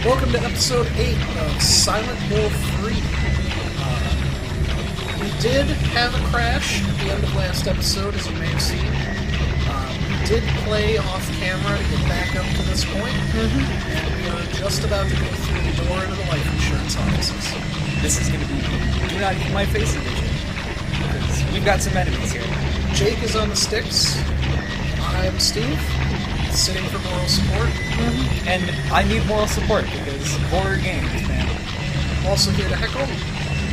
Welcome to episode 8 of Silent Hill 3. We did have a crash at the end of last episode, as you may have seen. We did play off camera to get back up to this point, and we are just about to go through the door into the life insurance offices. This is going to be Do Not Eat My Face edition, because we've got some enemies here. Jake is on the sticks. I'm Steve, sitting for moral support. And I need moral support, because horror games, man. I'm also here to heckle,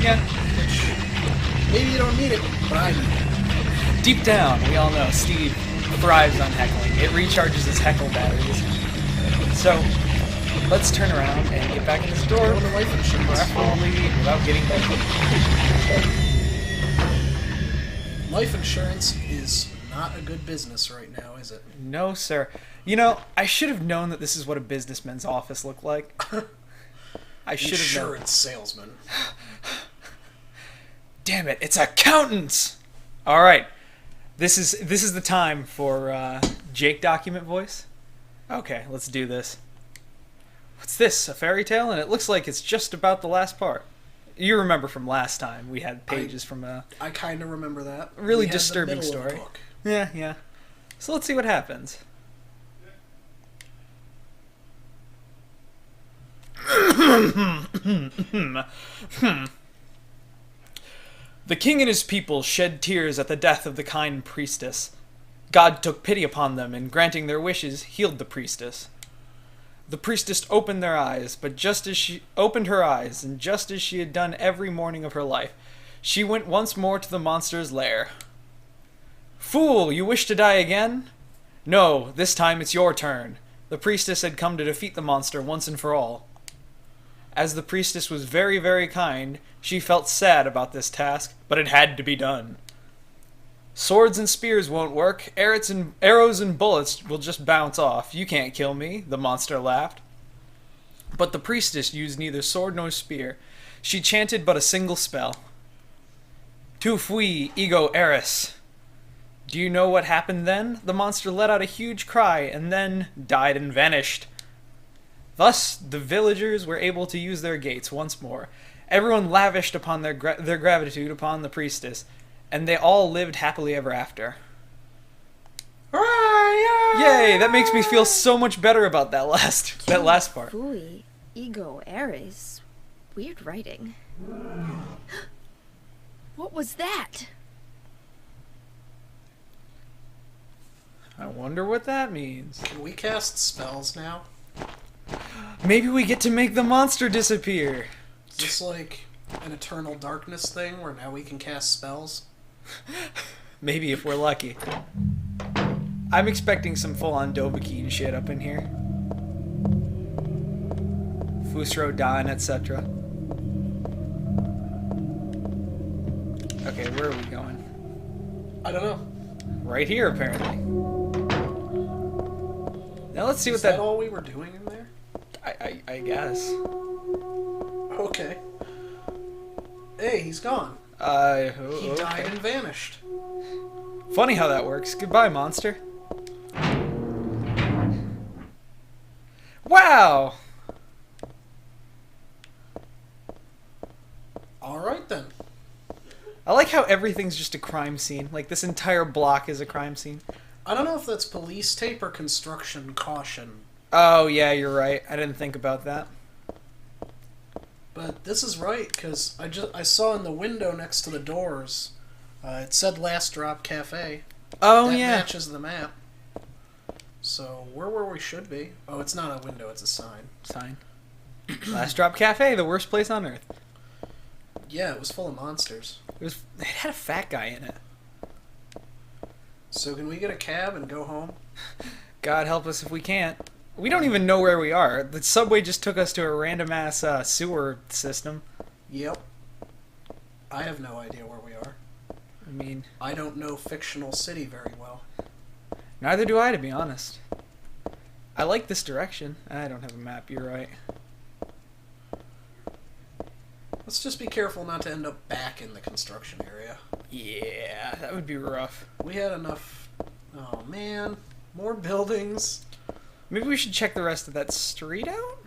Yeah. which maybe you don't need it, but I need it. Deep down, we all know Steve thrives on heckling. It recharges his heckle batteries. So, let's turn around and get back in this door, Go into life insurance. preferably without getting bitten. Life insurance is not a good business right now, is it? No, sir. You know, I should have known that this is what a businessman's office looked like. I should have known. Insurance salesman. Damn it, it's accountants! Alright. This is the time for Jake document voice. Okay, let's do this. What's this? A fairy tale? And it looks like it's just about the last part. You remember from last time we had pages from a I kind of remember that. really We had the disturbing middle of the story. book. Yeah. So let's see what happens. The king and his people shed tears at the death of the kind priestess. God took pity upon them and, granting their wishes, healed the priestess. The priestess opened her eyes, and just as she had done every morning of her life, she went once more to the monster's lair. Fool, you wish to die again? No, this time it's your turn. The priestess had come to defeat the monster once and for all. As the priestess was very, very kind, she felt sad about this task, but it had to be done. Swords and spears won't work. Arrows and bullets will just bounce off. You can't kill me, the monster laughed. But the priestess used neither sword nor spear. She chanted but a single spell. Tu fui, ego eris. Do you know what happened then? The monster let out a huge cry and then died and vanished. Thus, the villagers were able to use their gates once more. Everyone lavished upon their gratitude upon the priestess, and they all lived happily ever after. Hooray! Yay! That makes me feel so much better about that last part. Fui, ego eris. Weird writing. What was that? I wonder what that means. Can we cast spells now? Maybe we get to make the monster disappear. Is this like an eternal darkness thing where now we can cast spells? Maybe if we're lucky. I'm expecting some full-on Dovahkiin shit up in here. Fusro Dan, etc. Okay, where are we going? I don't know. Right here, apparently. Now let's see Is what that all we were doing in there? I guess. Okay. Hey, he's gone. He Okay. died and vanished. Funny how that works. Goodbye, monster. Wow! Alright then. I like how everything's just a crime scene. Like, this entire block is a crime scene. I don't know if that's police tape or construction caution, Oh, yeah, you're right. I didn't think about that. but this is right, because I saw in the window next to the doors, it said Last Drop Cafe. Oh, That yeah. matches the map. So, we're where we should be. Oh, it's not a window, it's a sign. Sign. Last Drop Cafe, the worst place on earth. Yeah, it was full of monsters. It had a fat guy in it. So can we get a cab and go home? God help us if we can't. We don't even know where we are. The subway just took us to a random-ass sewer system. Yep. I have no idea where we are. I mean, I don't know fictional city very well. neither do I, to be honest. I like this direction. I don't have a map, you're right. Let's just be careful not to end up back in the construction area. Yeah, that would be rough. We had enough... Oh, man. More buildings. Maybe we should check the rest of that street out?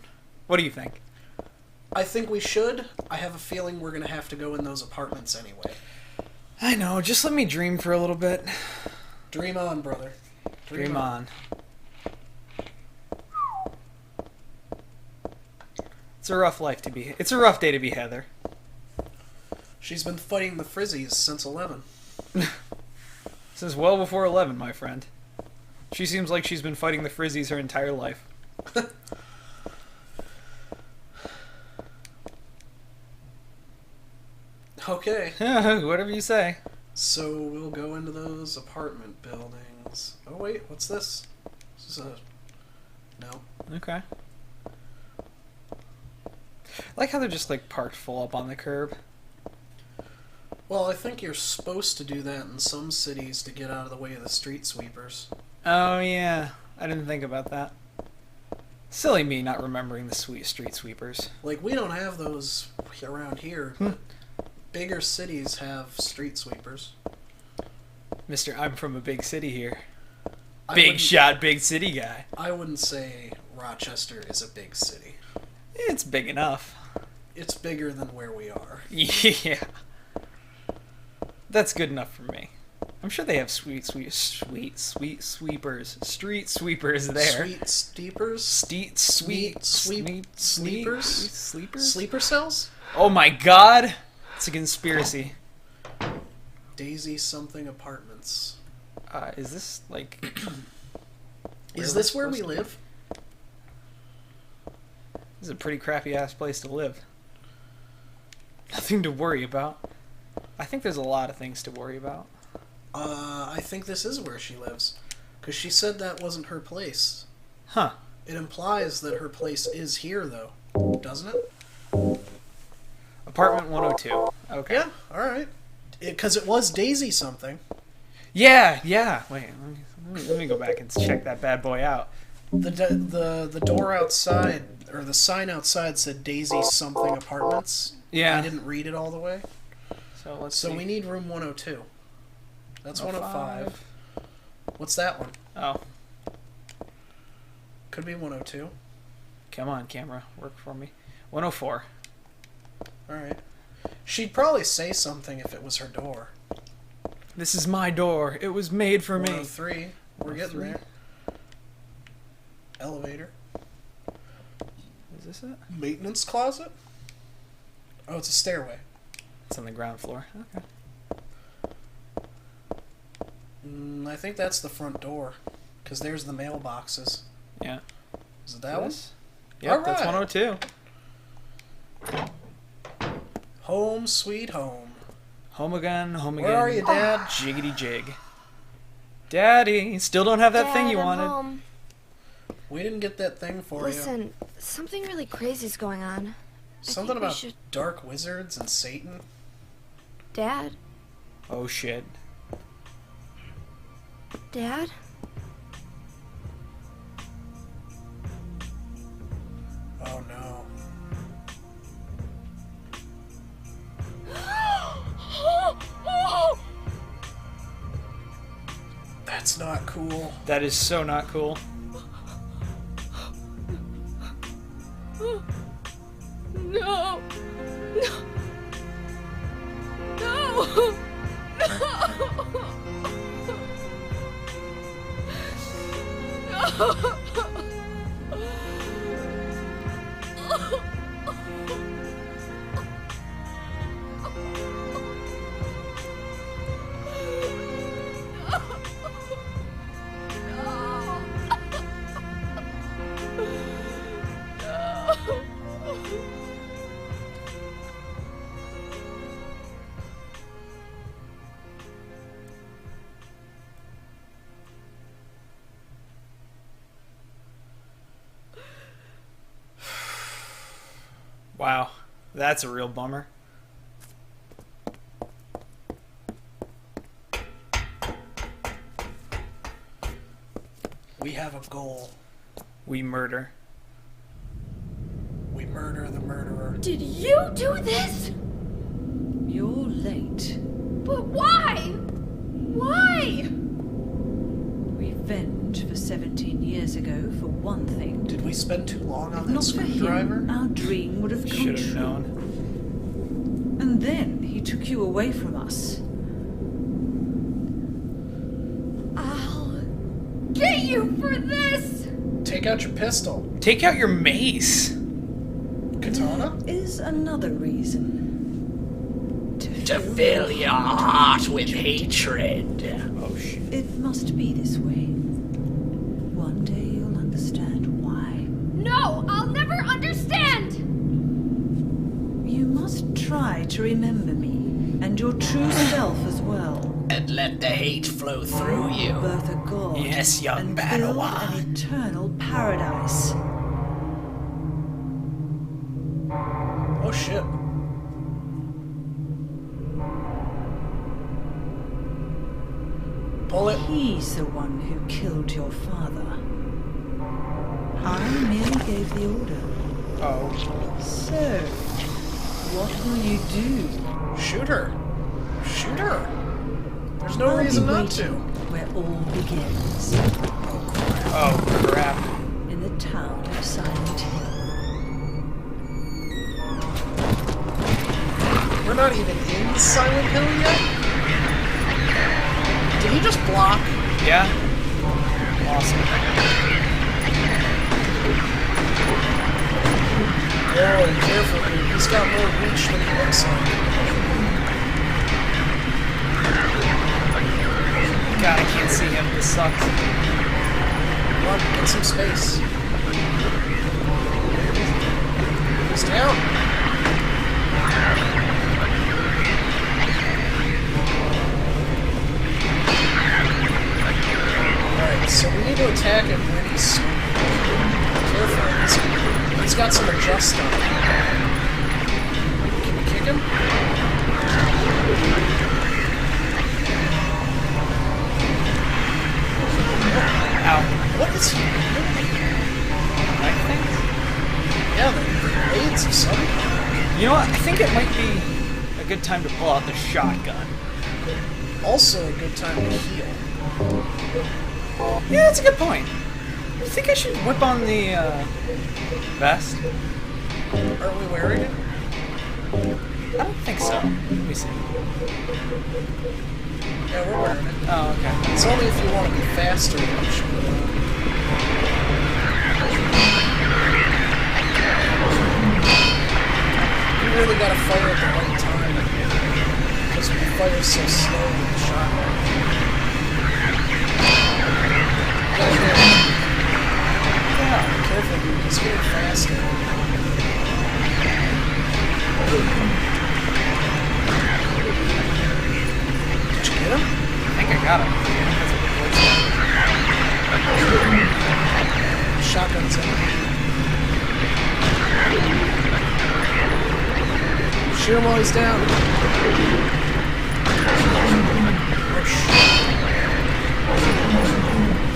What do you think? I think we should. I have a feeling we're going to have to go in those apartments anyway. I know, just let me dream for a little bit. Dream on, brother. Dream on. It's a rough life to be. It's a rough day to be Heather. She's been fighting the Frizzies since 11. Since well before 11, my friend. She seems like she's been fighting the Frizzies her entire life. Okay. Whatever you say. So we'll go into those apartment buildings. Oh wait, what's this? This is a... No. Okay. I like how they're just like parked full up on the curb. Well, I think you're supposed to do that in some cities to get out of the way of the street sweepers. Oh yeah, I didn't think about that. Silly me not remembering the street sweepers. Like, we don't have those around here, but bigger cities have street sweepers. Mister, I'm from a big city here. I Big wouldn't- shot, big city guy. I wouldn't say Rochester is a big city. It's big enough. It's bigger than where we are. Yeah. That's good enough for me. I'm sure they have sweet sweepers. Street sweepers there. Sweet steepers? Sweet Sleepers? Sleepers? Sleeper cells? Oh my god! It's a conspiracy. Daisy something apartments. Is this like... Is this where we live? This is a pretty crappy ass place to live. Nothing to worry about. I think there's a lot of things to worry about. I think this is where she lives. Because she said that wasn't her place. Huh. It implies that her place is here, though. Doesn't it? Apartment 102. Okay. Yeah, alright. Because it was Daisy something. Yeah. Wait, let me go back and check that bad boy out. The door outside, or the sign outside said Daisy something apartments. Yeah. I didn't read it all the way. So let's So see. we need room 102. That's 105. 105. What's that one? Oh, Could be 102. come on, camera. Work for me. 104. Alright. She'd probably say something if it was her door. This is my door. It was made for me. 103. We're getting 103. there. Elevator. Is this it? Maintenance closet? Oh, it's a stairway. It's on the ground floor. Okay. I think that's the front door. Because there's the mailboxes. Yeah. Is it that one? This? Yep, that's Alright. 102. Home sweet home. Home again, home again. Where are you, Dad? Jiggity jig. Daddy, still don't have that thing you Dad, I'm wanted. home. We didn't get that thing for you. Listen, something really crazy's going on. Something think we about should- dark wizards and Satan. Dad? Oh shit. Dad? Oh no. That's not cool. That is so not cool. No! No! No! Wow. That's a real bummer. We have a goal. We murder. We murder the murderer. Did you do this? You're late. But why? Why? Revenge for 17 years ago, for one thing. Did we spend too long on that Not for screwdriver? him, our dream would have come Should have true. known. And then he took you away from us. I'll get you for this! Take out your pistol. Take out your mace. Katana? Is another reason. To fill your heart with hatred. Oh shit. It must be this way. One day you'll understand why. No, I'll never understand! You must try to remember me, and your true self as well. And let the hate flow through you. Birth a god. Yes, young and build Padawan. an eternal paradise. Oh shit. Pull it. He's the one who killed your father. I merely gave the order. Oh. So, what will you do? Shoot her. Shoot her. There's no I'll be reason not waiting to. Where all begins. Oh crap. In the town of Silent Hill. We're not even in Silent Hill yet? Did he just block? Yeah. Awesome. Oh, careful, dude. He's got more reach than he looks like. God, I can't see him. This sucks. Come on, get some space. He's down. Alright, so we need to attack him when he's swinging. Careful, he's got some adjust on him. Can we kick him? Ow. What is he doing? Right things? Yeah, the blades of some kind. You know what? I think it might be a good time to pull out the shotgun. Also a good time to heal. Yeah, that's a good point. I think I should whip on the vest. Aren't we wearing it? I don't think so. Let me see. Yeah, we're wearing it. Oh, okay. It's only if you want to be faster than you should. You really gotta fire at the right time. Because we fire so slow with the shotgun. Yeah, careful, dude. He's getting faster. Did you get him? I think I got him. Shotgun's in. Shoot him while he's down. Oh, shit.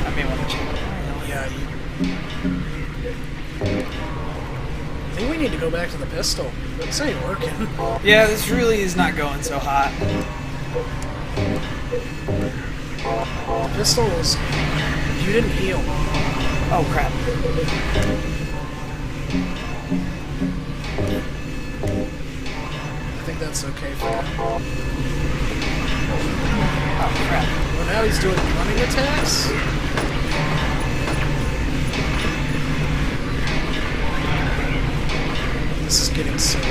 I may want to check. Yeah, I think we need to go back to the pistol. This ain't working. Yeah, this really is not going so hot. Pistol was... You didn't heal. Oh, crap. I think that's okay for now. Oh, crap. Well, now he's doing running attacks. This is getting silly.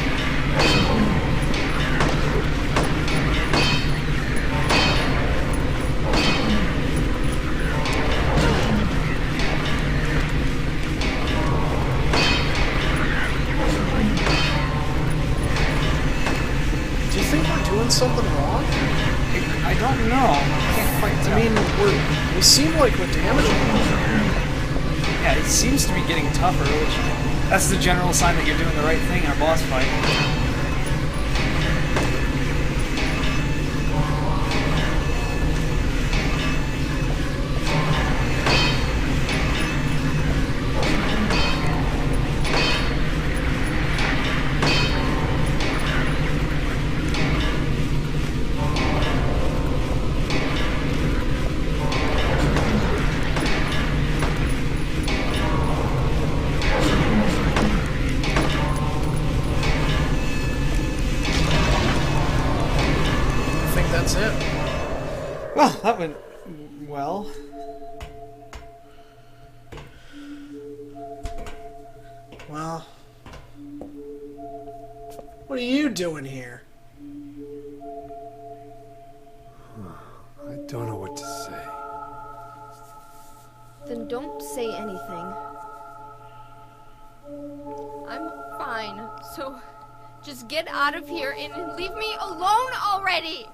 Do you think we're doing something wrong? I don't know. I can't quite tell. I mean, we seem like we're damaging him. Yeah, it seems to be getting tougher, which that's the general sign that you're doing the right thing in a boss fight. Well, that went well. Well, what are you doing here? I don't know what to say. Then don't say anything. I'm fine, so just get out of here and leave me alone already!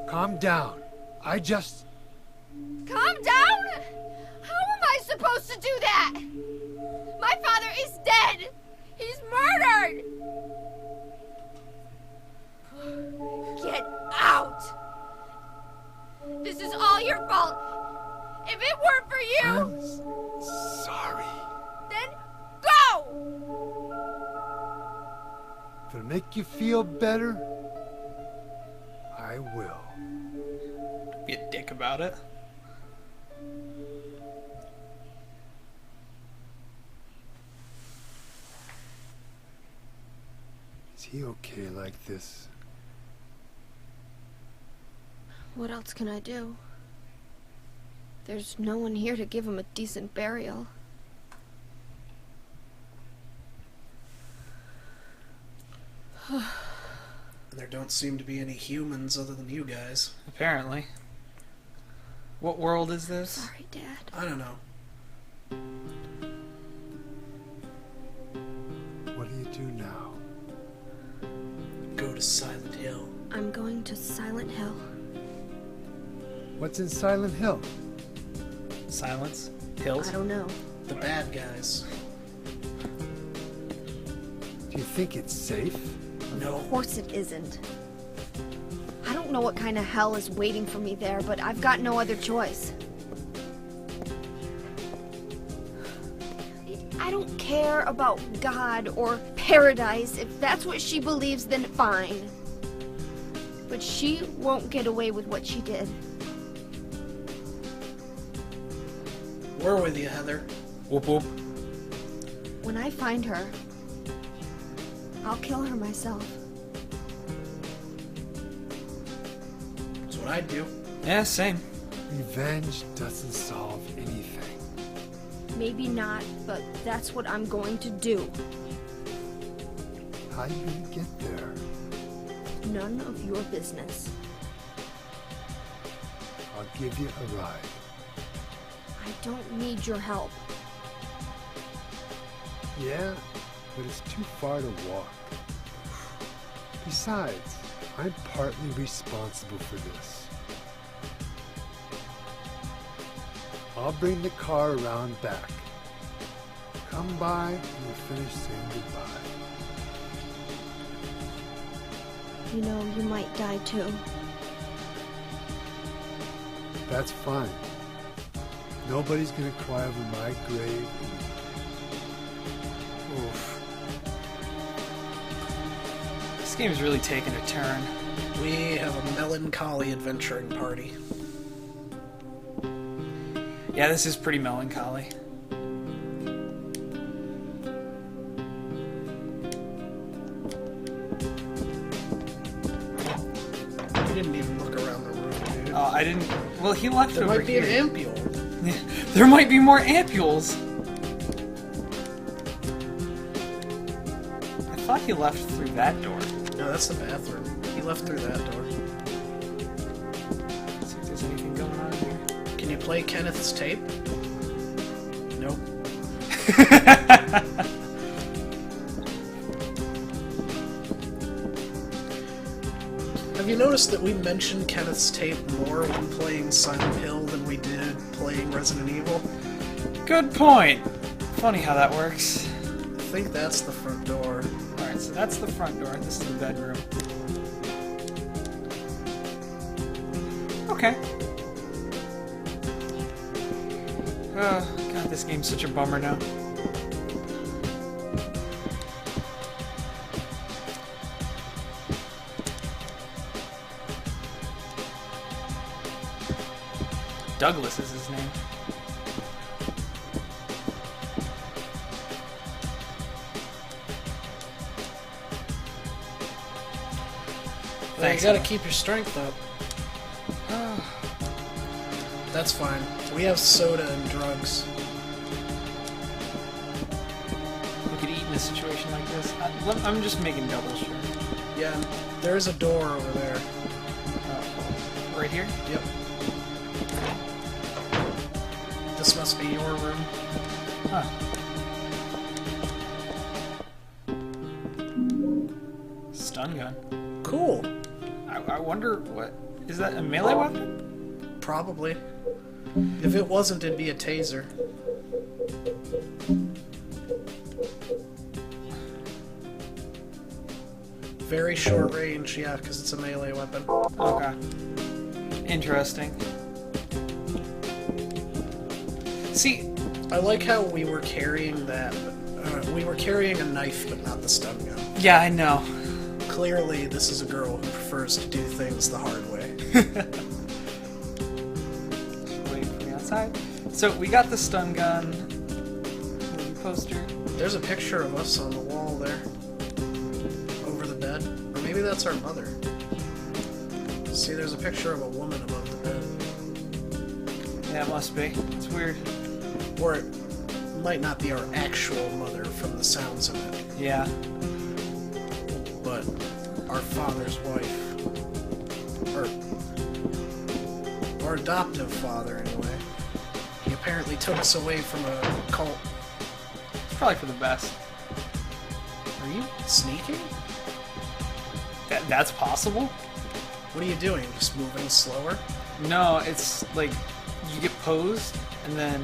Calm down. I just... Calm down? How am I supposed to do that? My father is dead! He's murdered! Get out! This is all your fault! If it weren't for you, I'm sorry. then go! If it'll make you feel better, I will. Be a dick about it. Is he okay like this? What else can I do? There's no one here to give him a decent burial. There don't seem to be any humans other than you guys. Apparently. What world is this? Sorry, Dad. I don't know. What do you do now? Go to Silent Hill. I'm going to Silent Hill. What's in Silent Hill? Silence? Hills? I don't know. The bad guys. Do you think it's safe? No. Of course it isn't. I don't know what kind of hell is waiting for me there, but I've got no other choice. I don't care about God or paradise. If that's what she believes, then fine. But she won't get away with what she did. We're with you, Heather. Whoop whoop. When I find her, I'll kill her myself. That's what I'd do. Yeah, same. Revenge doesn't solve anything. Maybe not, but that's what I'm going to do. How you gonna get there? None of your business. I'll give you a ride. I don't need your help. Yeah, but it's too far to walk. Besides, I'm partly responsible for this. I'll bring the car around back. Come by and we'll finish saying goodbye. You know, you might die too. That's fine. Nobody's gonna cry over my grave. Oof. This game's really taken a turn. We have a melancholy adventuring party. Yeah, this is pretty melancholy. You didn't even look around the room, dude. I didn't... Well, he left There over might be an here. ampule. There might be more ampules! I thought he left through that door. No, that's the bathroom. He left through that door. Let's see if there's anything going on here. Can you play Kenneth's tape? Nope. Have you noticed that we mentioned Kenneth's tape more when playing Silent Hill than we did playing Resident Evil? Good point! Funny how that works. I think that's the front door. Alright, so that's the front door. This is the bedroom. Okay. Oh, God, this game's such a bummer now. Douglas is his name. Well, you Thanks, gotta Emma. keep your strength up. That's fine. We have soda and drugs. We could eat in a situation like this. I'm just making double sure. Yeah, there is a door over there. Right here? Yep. This must be your room. Huh. Stun gun. Cool. I wonder what... Is that a melee weapon? Probably. If it wasn't, it'd be a taser. Very short range, yeah, because it's a melee weapon. Okay. Interesting. See, I like how we were carrying that. We were carrying a knife, but not the stun gun. yeah, I know. Clearly, this is a girl who prefers to do things the hard way. Wait for me outside. So we got the stun gun. Movie poster. There's a picture of us on the wall there. Over the bed. Or maybe that's our mother. See, there's a picture of a woman above the bed. Yeah, it must be. It's weird. Or it might not be our actual mother from the sounds of it, Yeah. but our father's wife. Or our adoptive father, anyway. He apparently took us away from a cult. It's probably for the best. Are you sneaking? That's possible? What are you doing? Just moving slower? No, it's like you get posed, and then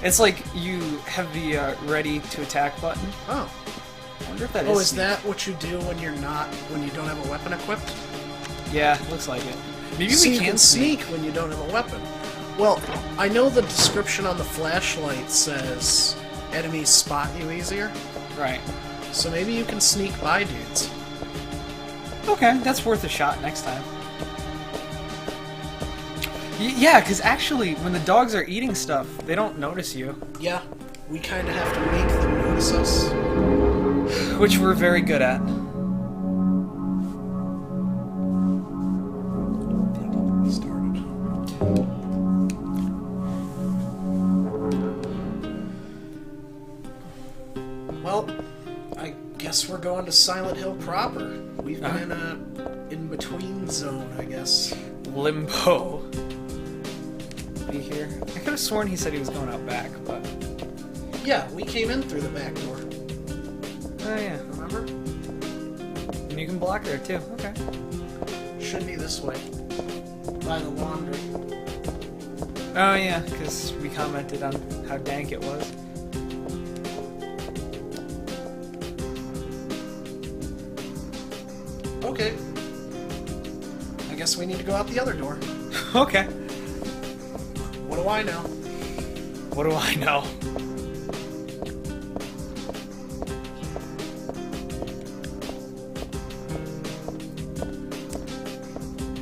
it's like you have the ready to attack button. Oh. I wonder if that Oh, is. is sneak. that what you do when you don't have a weapon equipped? Yeah, looks like it. Maybe So we you can sneak when you don't have a weapon. Well, I know the description on the flashlight says enemies spot you easier, Right. so maybe you can sneak by dudes. Okay, that's worth a shot next time. Yeah, because actually, when the dogs are eating stuff, they don't notice you, Yeah, we kind of have to make them notice us. which we're very good at. Started. Well, I guess we're going to Silent Hill proper. We've been in a in-between zone, I guess. Limbo. Be here. I could have sworn he said he was going out back, but Yeah, we came in through the back door. oh yeah, Remember? and you can block there too. Okay. Should be this way. By the laundry. Oh yeah, because we commented on how dank it was. Okay. I guess we need to go out the other door. Okay. What do I know? What do I know?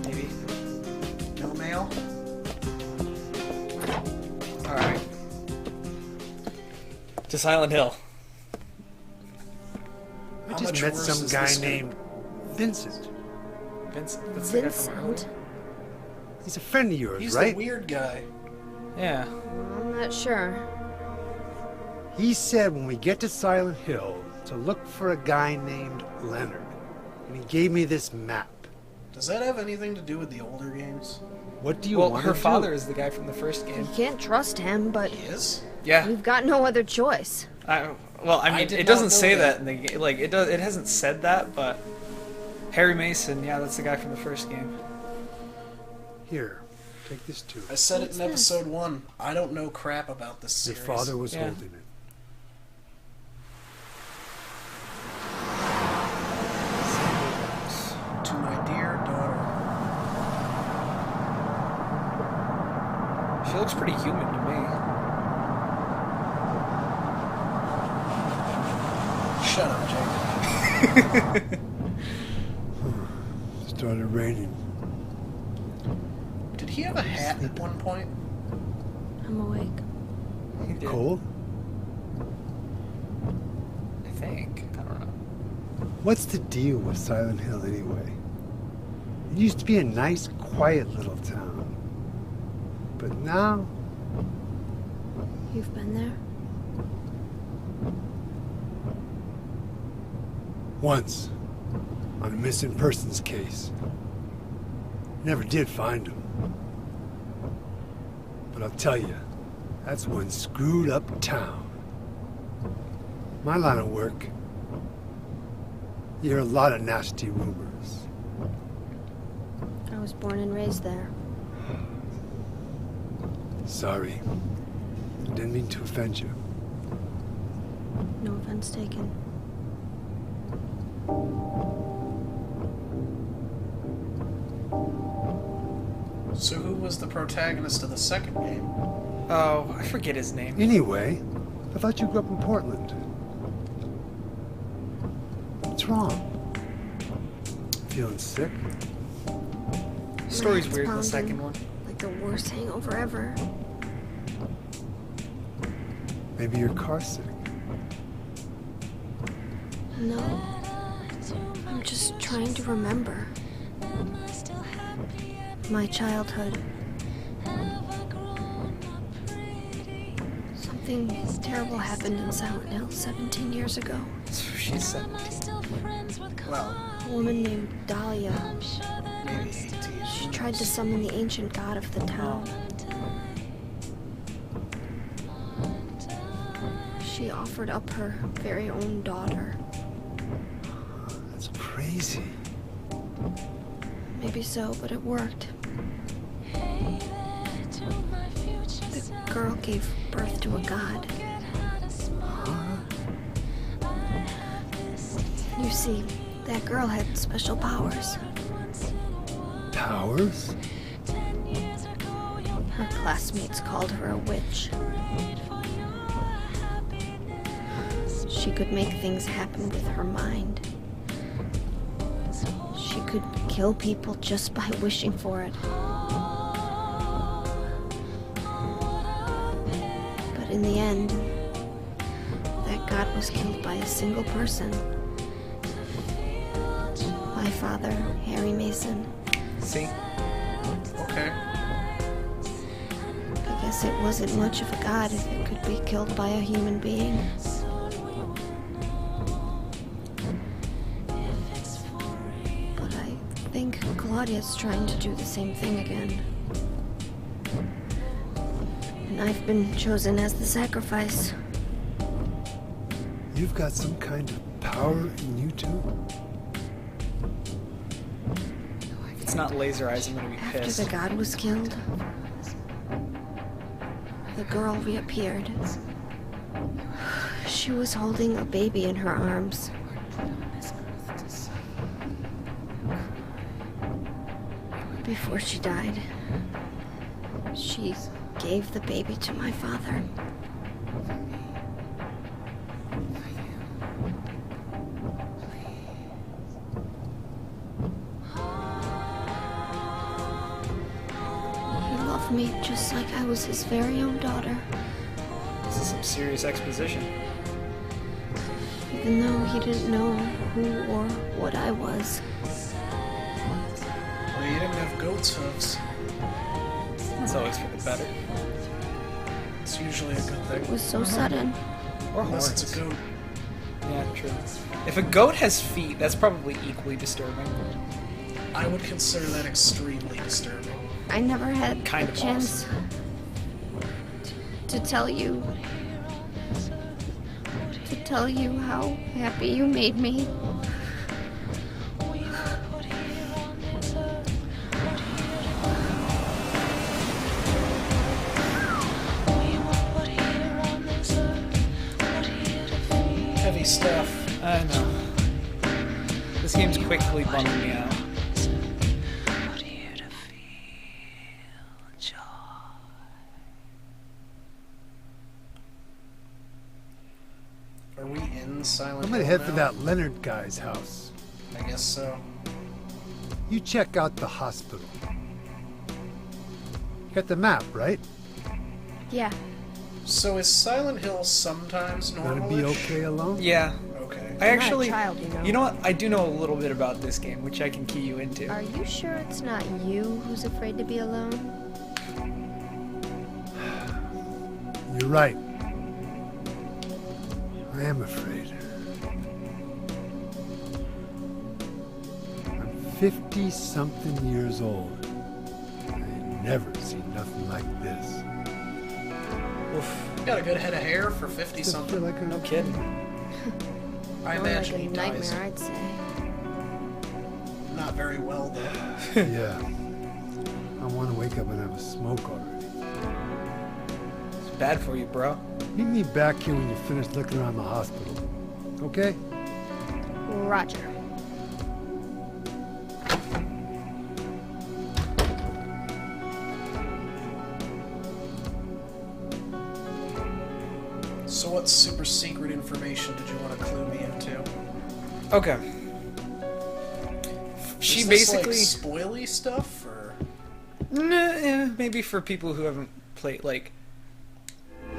Maybe. No mail? Alright. To Silent Hill. I How just much met worse some is guy this named Vincent. Vincent. That's the guy from Vincent? earlier? He's a friend of yours, He's right? the weird guy. Yeah. I'm not sure. He said when we get to Silent Hill to look for a guy named Leonard. And he gave me this map. Does that have anything to do with the older games? What do you Well, want her to father do? is the guy from the first game. You can't trust him, but He is? Yeah. we've got no other choice. Well, I mean, did it not doesn't know say that. that in the game. Like, it does. It hasn't said that, but Harry Mason, yeah, that's the guy from the first game. Here, take this too. I said it in What's this? episode 1. I don't know crap about this Your series. father was Yeah. holding it. To my dear daughter. She looks pretty human to me. Shut up, Jake. Started raining. Did he have a hat at one point? I'm awake. He did, Cold? I think. I don't know. What's the deal with Silent Hill anyway? It used to be a nice, quiet little town. But now, You've been there? once, on a missing persons case. Never did find him. But I'll tell you, that's one screwed up town. My line of work, you hear a lot of nasty rumors. I was born and raised there. Sorry. I didn't mean to offend you. No offense taken. So who was the protagonist of the second game? Oh, I forget his name. Anyway, I thought you grew up in Portland. What's wrong? Feeling sick? The story's My head's weird in the pounding, second one. Like the worst hangover ever. Maybe you're car sick. No. I'm just trying to remember. My childhood. Something terrible happened in Silent Hill 17 years ago. She's 17. Well, A woman named Dahlia. maybe 18. She tried to summon the ancient god of the town. She offered up her very own daughter. That's crazy. Maybe so, but it worked. The girl gave birth to a god. You see, that girl had special powers. Powers? Her classmates called her a witch. She could make things happen with her mind. She could kill people just by wishing for it. But in the end, that god was killed by a single person. My father, Harry Mason. See? Okay. I guess it wasn't much of a god if it could be killed by a human being. But I think Claudia's trying to do the same thing again. And I've been chosen as the sacrifice. You've got some kind of power in you too? If it's not laser eyes, I'm gonna be After pissed. the god was killed, the girl reappeared. She was holding a baby in her arms. Before she died, she gave the baby to my father. He loved me just like I was his very own daughter, This is some serious exposition. even though he didn't know who or what I was. Well, you didn't have goat's hooves. It's always for the better. It's usually a good thing. It was so sudden. Or Unless horns. it's a goat. Yeah, true. If a goat has feet, that's probably equally disturbing. I would consider that extremely disturbing. I never had Kind a of chance to tell you how happy you made me. Heavy stuff. I know. This game's quickly bumming me out. Are we in Silent I'm gonna Hill head for now? that Leonard guy's house. I guess so. You check out the hospital. You got the map, right? Yeah, So is Silent Hill sometimes Gonna normal? be okay alone? Yeah. Okay. I actually, I'm not a child, you know. you know what? I do know a little bit about this game, which I can key you into. are you sure it's not you who's afraid to be alone? You're right. I am afraid. I'm 50-something years old. I ain't never seen nothing like this. Oof. You got a good head of hair for I 50 feel something. like No kidding. I More imagine like he a dies nightmare, I'd say. not very well though. Yeah. I want to wake up and have a smoke already. It's bad for you, bro. Meet me back here when you finish looking around the hospital. Okay? Roger. So what super secret information did you want to clue me into? Okay. She Is this, basically... like, spoily stuff, or Nah, yeah, maybe for people who haven't played, like...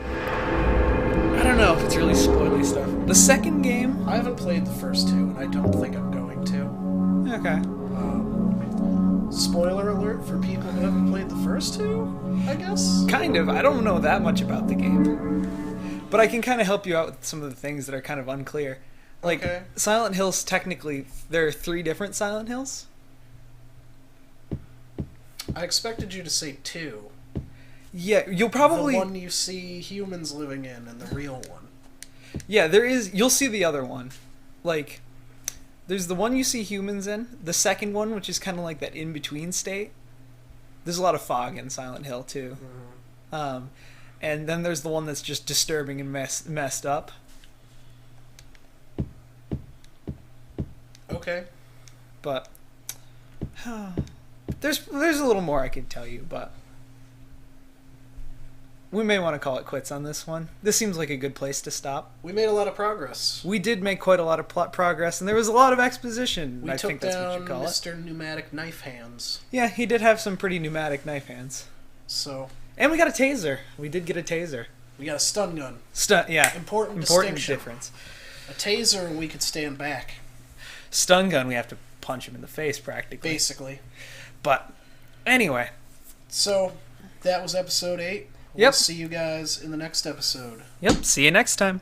I don't know if it's really spoily stuff. The second game... I haven't played the first two, and I don't think I'm going to. Okay. Spoiler alert for people who haven't played the first two, I guess? Kind of. I don't know that much about the game. But I can kind of help you out with some of the things that are kind of unclear. Like, Okay. Silent Hills, technically, there are 3 different Silent Hills. I expected you to say two. Yeah, you'll probably... The one you see humans living in, and the real one. Yeah, there is... You'll see the other one. Like, there's the one you see humans in. The second one, which is kind of like that in-between state. There's a lot of fog in Silent Hill, too. And then there's the one that's just disturbing and messed up. Okay. But... there's a little more I could tell you, but... We may want to call it quits on this one. This seems like a good place to stop. We made a lot of progress. We did make quite a lot of progress, and there was a lot of exposition. We I took think that's what down you call it. Mr. Pneumatic Knife Hands. Yeah, he did have some pretty pneumatic knife hands. So, And we got a taser. We did get a taser. we got a stun gun. Yeah. Important distinction. difference. A taser, and we could stand back, Stun gun, we have to punch him in the face practically. basically. But anyway, So, that was episode 8. We'll Yep. see you guys in the next episode. yep. See you next time.